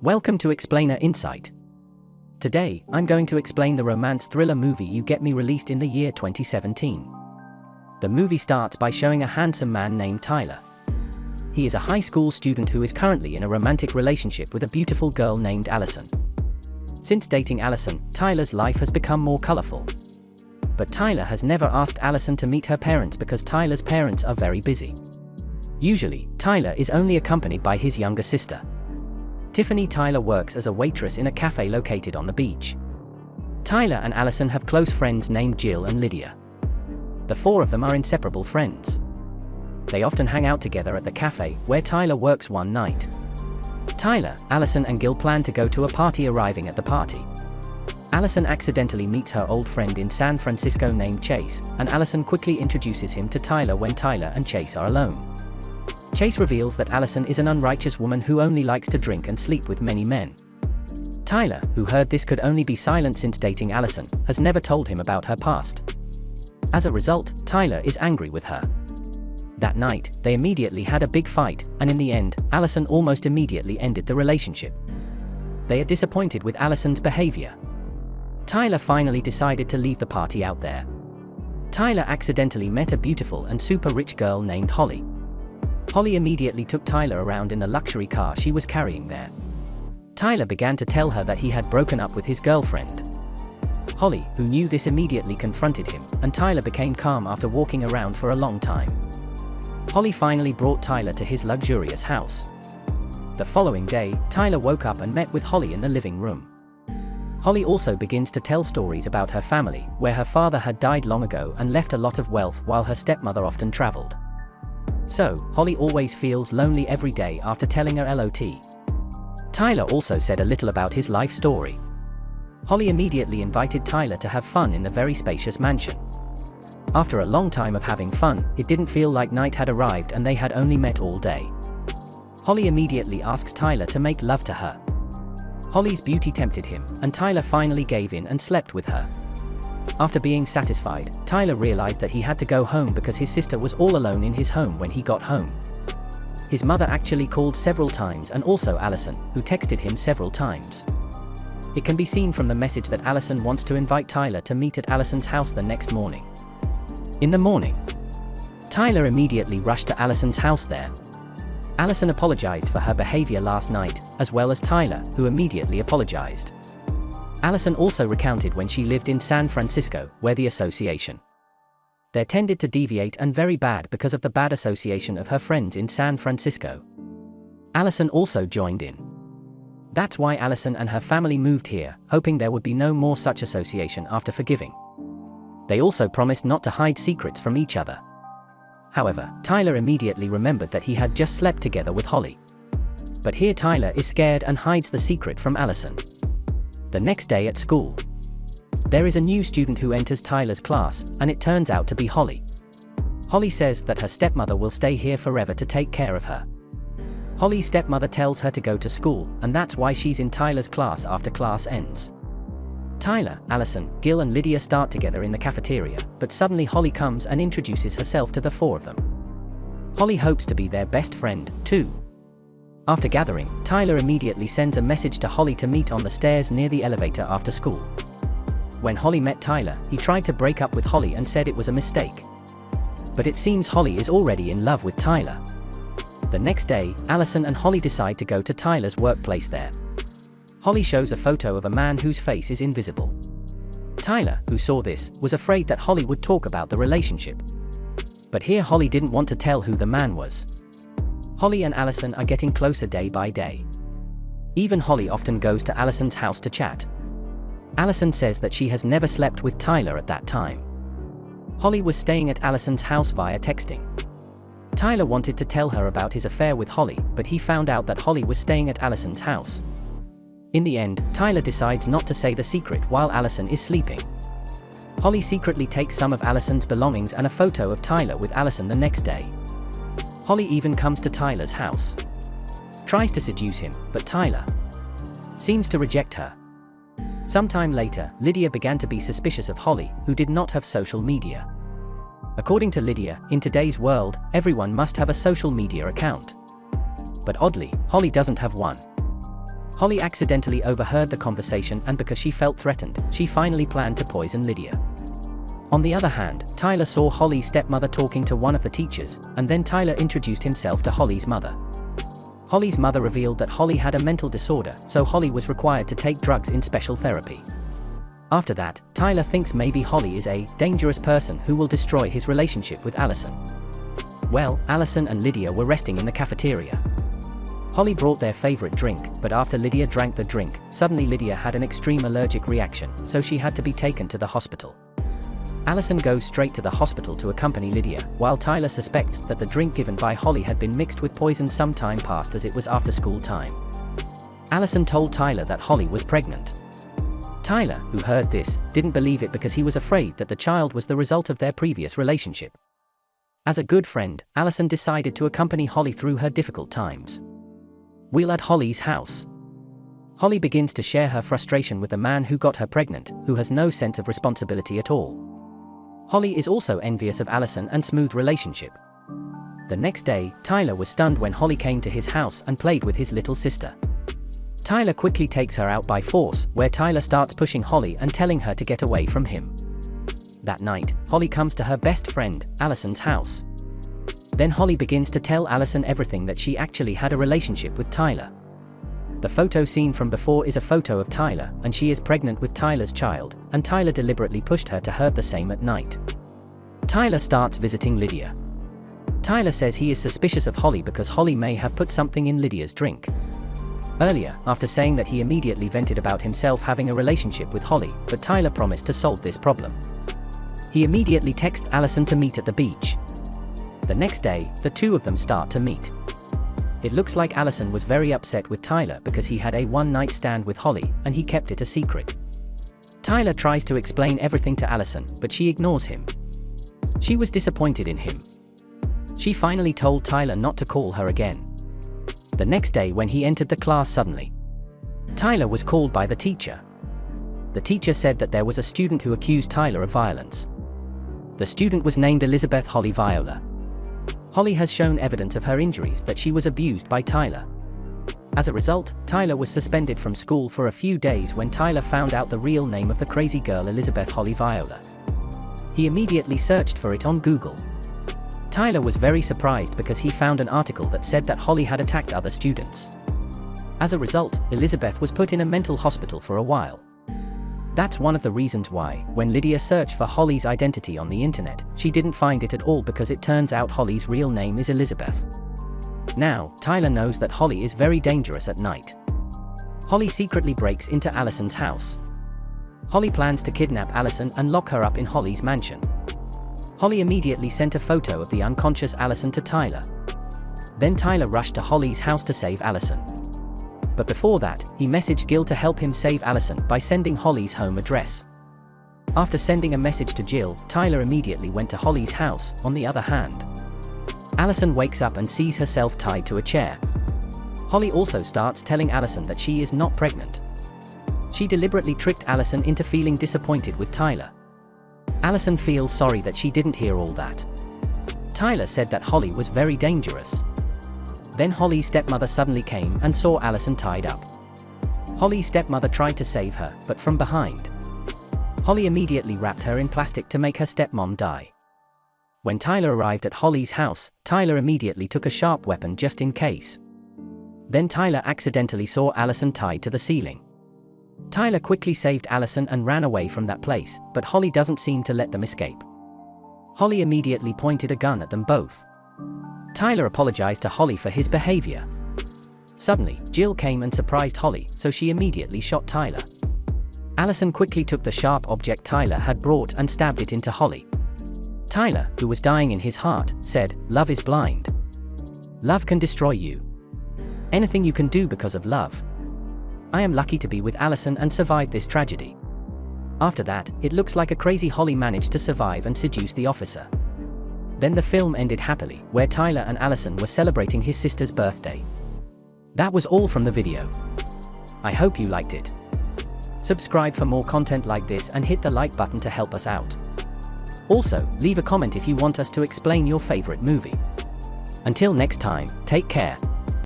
Welcome to Explainer Insight. Today, I'm going to explain the romance thriller movie You Get Me, released in the year 2017. The movie starts by showing a handsome man named Tyler. He is a high school student who is currently in a romantic relationship with a beautiful girl named Allison. Since dating Allison, Tyler's life has become more colorful. But Tyler has never asked Allison to meet her parents because Tyler's parents are very busy. Usually, Tyler is only accompanied by his younger sister, Tiffany. Tyler works as a waitress in a cafe located on the beach. Tyler and Allison have close friends named Jill and Lydia. The four of them are inseparable friends. They often hang out together at the cafe where Tyler works one night. Tyler, Allison and Gil plan to go to a party. Arriving at the party, Allison accidentally meets her old friend in San Francisco named Chase, and Allison quickly introduces him to Tyler when Tyler and Chase are alone. Chase reveals that Allison is an unrighteous woman who only likes to drink and sleep with many men. Tyler, who heard this, could only be silent since dating Allison, has never told him about her past. As a result, Tyler is angry with her. That night, they immediately had a big fight, and in the end, Allison almost immediately ended the relationship. They are disappointed with Allison's behavior. Tyler finally decided to leave the party out there. Tyler accidentally met a beautiful and super rich girl named Holly. Holly immediately took Tyler around in the luxury car she was carrying there. Tyler began to tell her that he had broken up with his girlfriend. Holly, who knew this, immediately confronted him, and Tyler became calm after walking around for a long time. Holly finally brought Tyler to his luxurious house. The following day, Tyler woke up and met with Holly in the living room. Holly also begins to tell stories about her family, where her father had died long ago and left a lot of wealth while her stepmother often traveled. So, Holly always feels lonely every day after telling her LOT. Tyler also said a little about his life story. Holly immediately invited Tyler to have fun in the very spacious mansion. After a long time of having fun, it didn't feel like night had arrived and they had only met all day. Holly immediately asks Tyler to make love to her. Holly's beauty tempted him, and Tyler finally gave in and slept with her. After being satisfied, Tyler realized that he had to go home because his sister was all alone in his home when he got home. His mother actually called several times, and also Allison, who texted him several times. It can be seen from the message that Allison wants to invite Tyler to meet at Allison's house the next morning. In the morning, Tyler immediately rushed to Allison's house there. Allison apologized for her behavior last night, as well as Tyler, who immediately apologized. Allison also recounted when she lived in San Francisco, where the association there tended to deviate and very bad because of the bad association of her friends in San Francisco. Allison also joined in. That's why Allison and her family moved here, hoping there would be no more such association after forgiving. They also promised not to hide secrets from each other. However, Tyler immediately remembered that he had just slept together with Holly. But here Tyler is scared and hides the secret from Allison. The next day at school, there is a new student who enters Tyler's class, and it turns out to be Holly. Holly says that her stepmother will stay here forever to take care of her. Holly's stepmother tells her to go to school, and that's why she's in Tyler's class after class ends. Tyler, Allison, Gil and Lydia start together in the cafeteria, but suddenly Holly comes and introduces herself to the four of them. Holly hopes to be their best friend, too. After gathering, Tyler immediately sends a message to Holly to meet on the stairs near the elevator after school. When Holly met Tyler, he tried to break up with Holly and said it was a mistake. But it seems Holly is already in love with Tyler. The next day, Allison and Holly decide to go to Tyler's workplace there. Holly shows a photo of a man whose face is invisible. Tyler, who saw this, was afraid that Holly would talk about the relationship. But here Holly didn't want to tell who the man was. Holly and Allison are getting closer day by day. Even Holly often goes to Allison's house to chat. Allison says that she has never slept with Tyler at that time. Holly was staying at Allison's house via texting. Tyler wanted to tell her about his affair with Holly, but he found out that Holly was staying at Allison's house. In the end, Tyler decides not to say the secret while Allison is sleeping. Holly secretly takes some of Allison's belongings and a photo of Tyler with Allison the next day. Holly even comes to Tyler's house, tries to seduce him, but Tyler seems to reject her. Sometime later, Lydia began to be suspicious of Holly, who did not have social media. According to Lydia, in today's world, everyone must have a social media account. But oddly, Holly doesn't have one. Holly accidentally overheard the conversation, and because she felt threatened, she finally planned to poison Lydia. On the other hand, Tyler saw Holly's stepmother talking to one of the teachers, and then Tyler introduced himself to Holly's mother. Holly's mother revealed that Holly had a mental disorder, so Holly was required to take drugs in special therapy. After that, Tyler thinks maybe Holly is a dangerous person who will destroy his relationship with Allison. Well, Allison and Lydia were resting in the cafeteria. Holly brought their favorite drink, but after Lydia drank the drink, suddenly Lydia had an extreme allergic reaction, so she had to be taken to the hospital. Allison goes straight to the hospital to accompany Lydia, while Tyler suspects that the drink given by Holly had been mixed with poison some time past, as it was after school time. Allison told Tyler that Holly was pregnant. Tyler, who heard this, didn't believe it because he was afraid that the child was the result of their previous relationship. As a good friend, Allison decided to accompany Holly through her difficult times. While at Holly's house, Holly begins to share her frustration with the man who got her pregnant, who has no sense of responsibility at all. Holly is also envious of Allison and smooth relationship. The next day, Tyler was stunned when Holly came to his house and played with his little sister. Tyler quickly takes her out by force, where Tyler starts pushing Holly and telling her to get away from him. That night, Holly comes to her best friend, Allison's house. Then Holly begins to tell Allison everything, that she actually had a relationship with Tyler. The photo seen from before is a photo of Tyler, and she is pregnant with Tyler's child, and Tyler deliberately pushed her to hurt the same at night. Tyler starts visiting Lydia. Tyler says he is suspicious of Holly because Holly may have put something in Lydia's drink. Earlier, after saying that, he immediately vented about himself having a relationship with Holly, but Tyler promised to solve this problem. He immediately texts Allison to meet at the beach. The next day, the two of them start to meet. It looks like Allison was very upset with Tyler because he had a one-night stand with Holly, and he kept it a secret. Tyler tries to explain everything to Allison, but she ignores him. She was disappointed in him. She finally told Tyler not to call her again. The next day, when he entered the class suddenly, Tyler was called by the teacher. The teacher said that there was a student who accused Tyler of violence. The student was named Elizabeth Holly Viola. Holly has shown evidence of her injuries, that she was abused by Tyler. As a result, Tyler was suspended from school for a few days when Tyler found out the real name of the crazy girl, Elizabeth Holly Viola. He immediately searched for it on Google. Tyler was very surprised because he found an article that said that Holly had attacked other students. As a result, Elizabeth was put in a mental hospital for a while. That's one of the reasons why, when Lydia searched for Holly's identity on the internet, she didn't find it at all, because it turns out Holly's real name is Elizabeth. Now, Tyler knows that Holly is very dangerous at night. Holly secretly breaks into Allison's house. Holly plans to kidnap Allison and lock her up in Holly's mansion. Holly immediately sent a photo of the unconscious Allison to Tyler. Then Tyler rushed to Holly's house to save Allison. But before that, he messaged Gil to help him save Allison by sending Holly's home address. After sending a message to Jill, Tyler immediately went to Holly's house. On the other hand, Allison wakes up and sees herself tied to a chair. Holly also starts telling Allison that she is not pregnant. She deliberately tricked Allison into feeling disappointed with Tyler. Allison feels sorry that she didn't hear all that. Tyler said that Holly was very dangerous. Then Holly's stepmother suddenly came and saw Allison tied up. Holly's stepmother tried to save her, but from behind, Holly immediately wrapped her in plastic to make her stepmom die. When Tyler arrived at Holly's house, Tyler immediately took a sharp weapon just in case. Then Tyler accidentally saw Allison tied to the ceiling. Tyler quickly saved Allison and ran away from that place, but Holly doesn't seem to let them escape. Holly immediately pointed a gun at them both. Tyler apologized to Holly for his behavior. Suddenly, Jill came and surprised Holly, so she immediately shot Tyler. Allison quickly took the sharp object Tyler had brought and stabbed it into Holly. Tyler, who was dying in his heart, said, "Love is blind. Love can destroy you. Anything you can do because of love. I am lucky to be with Allison and survive this tragedy." After that, it looks like a crazy Holly managed to survive and seduce the officer. Then the film ended happily, where Tyler and Allison were celebrating his sister's birthday. That was all from the video. I hope you liked it. Subscribe for more content like this and hit the like button to help us out. Also, leave a comment if you want us to explain your favorite movie. Until next time, take care.